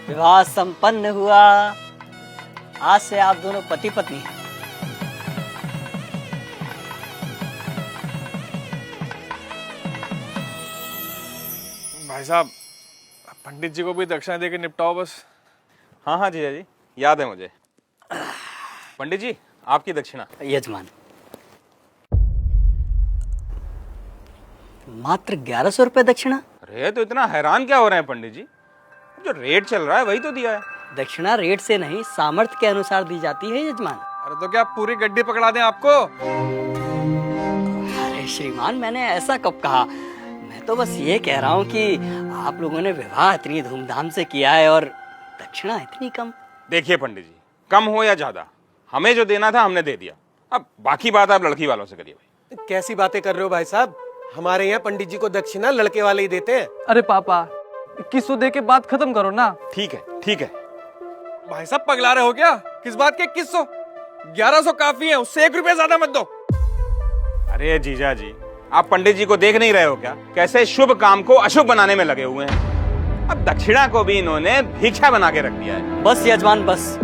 विवाह संपन्न हुआ। आज से आप दोनों पति पत्नी हैं। भाई साहब, पंडित जी को भी दक्षिणा देके निपटाओ बस। हाँ हाँ जीजा जी, याद है मुझे। पंडित जी, आपकी दक्षिणा। यजमान, मात्र 1100 रुपए दक्षिणा। अरे तो इतना हैरान क्या हो रहे हैं पंडित जी? जो रेट चल रहा है वही तो दिया है। दक्षिणा रेट से नहीं, सामर्थ्य के अनुसार दी जाती है यजमान। अरे तो क्या पूरी गड्डी पकड़ा दें आपको? अरे श्रीमान, मैंने ऐसा कब कहा? मैं तो बस ये कह रहा हूँ कि आप लोगों ने विवाह इतनी धूमधाम से किया है और दक्षिणा इतनी कम। देखिए पंडित जी, कम हो या ज्यादा, हमें जो देना था हमने दे दिया। अब बाकी बात आप लड़की वालों से करिए भाई। कैसी बातें कर रहे हो भाई साहब? हमारे यहाँ पंडित जी को दक्षिणा लड़के वाले ही देते हैं। अरे पापा, 2100 दे के बात खत्म करो ना। ठीक है ठीक है। भाई साहब पगला रहे हो क्या? किस बात के 2100? 1100 काफी है, उससे 1 रुपया ज्यादा मत दो। अरे जीजा जी, आप पंडित जी को देख नहीं रहे हो क्या? कैसे शुभ काम को अशुभ बनाने में लगे हुए हैं। अब दक्षिणा को भी इन्होंने भिक्षा बना के रख दिया है। बस यजमान बस,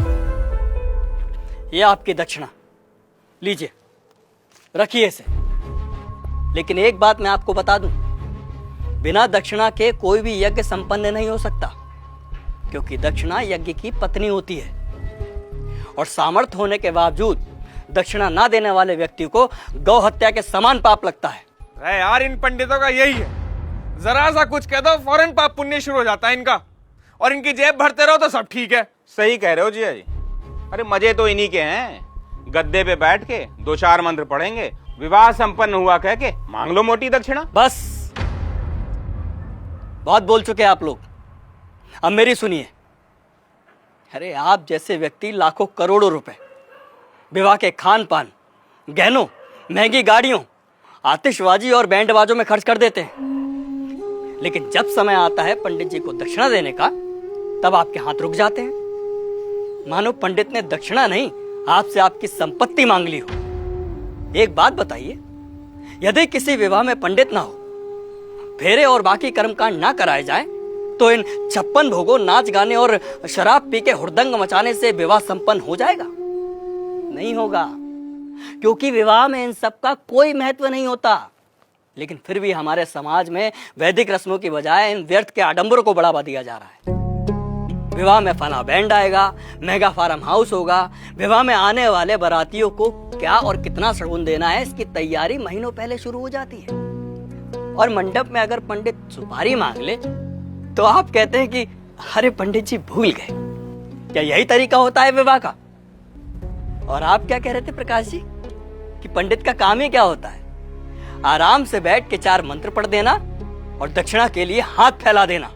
ये आपकी दक्षिणा लीजिए, रखिए इसे। लेकिन एक बात मैं आपको बता दूं, बिना दक्षिणा के कोई भी यज्ञ संपन्न नहीं हो सकता, क्योंकि दक्षिणा यज्ञ की पत्नी होती है और सामर्थ्य होने के बावजूद दक्षिणा ना देने वाले व्यक्ति को गौ हत्या के समान पाप लगता है। अरे यार, इन पंडितों का यही है, जरा सा कुछ कह दो फौरन पाप पुण्य शुरू हो जाता है इनका, और इनकी जेब भरते रहो तो सब ठीक है। सही कह रहे हो जीजा जी। अरे मजे तो इन्हीं के हैं, गद्दे पे बैठ के 2-4 मंत्र पढ़ेंगे, विवाह संपन्न हुआ कह के मांग लो मोटी दक्षिणा। बस, बहुत बोल चुके आप लोग, अब मेरी सुनिए। अरे आप जैसे व्यक्ति लाखों करोड़ों रुपए विवाह के खान पान, गहनों, महंगी गाड़ियों, आतिशबाजी और बैंड बाजों में खर्च कर देते हैं, लेकिन जब समय आता है पंडित जी को दक्षिणा देने का, तब आपके हाथ रुक जाते हैं, मानो पंडित ने दक्षिणा नहीं आपसे आपकी संपत्ति मांग ली हो। एक बात बताइए, यदि किसी विवाह में पंडित ना हो, फेरे और बाकी कर्मकांड ना कराए जाए, तो इन 56 भोगों, नाच गाने और शराब पी के हुड़दंग मचाने से विवाह संपन्न हो जाएगा? नहीं होगा, क्योंकि विवाह में इन सब का कोई महत्व नहीं होता। लेकिन फिर भी हमारे समाज में वैदिक रस्मों की बजाय इन व्यर्थ के आडंबरों को बढ़ावा दिया जा रहा है। विवाह में फना बैंड आएगा, मेगा फार्म हाउस होगा, विवाह में आने वाले बारातियों को क्या और कितना शगुन देना है, इसकी तैयारी महीनों पहले शुरू हो जाती है। और मंडप में अगर पंडित सुपारी मांग ले तो आप कहते हैं कि अरे पंडित जी भूल गए। क्या यही तरीका होता है विवाह का? और आप क्या कह रहे थे प्रकाश जी कि पंडित का काम ही क्या होता है? आराम से बैठ के 4 मंत्र पढ़ देना और दक्षिणा के लिए हाथ फैला देना।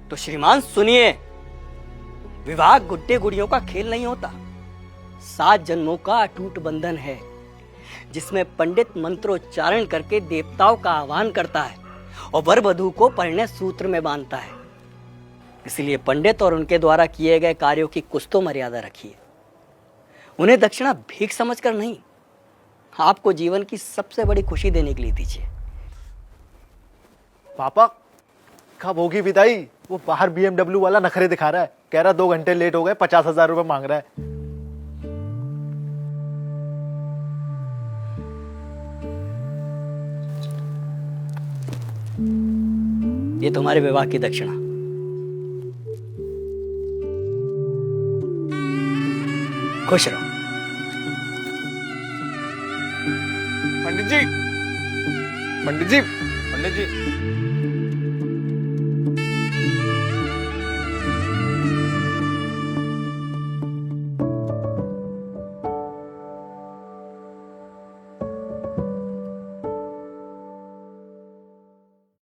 तो श्रीमान सुनिए, विवाह गुड्डे गुड़ियों का खेल नहीं होता, 7 जन्मों का अटूट बंधन है, जिसमें पंडित मंत्रोच्चारण करके देवताओं का आह्वान करता है और वर वधू को परिणय सूत्र में बांधता है। इसलिए पंडित और उनके द्वारा किए गए कार्यों की कुछ तो मर्यादा रखिए। उन्हें दक्षिणा भीख समझकर नहीं, आपको जीवन की सबसे बड़ी खुशी देने के लिए दीजिए। पापा, कब होगी विदाई? वो बाहर BMW वाला नखरे दिखा रहा है, कह रहा 2 घंटे लेट हो गए, 50,000 रुपए मांग रहा है। ये तुम्हारे विवाह की दक्षिणा। खुश रहो। पंडित जी, पंडित जी, पंडित जी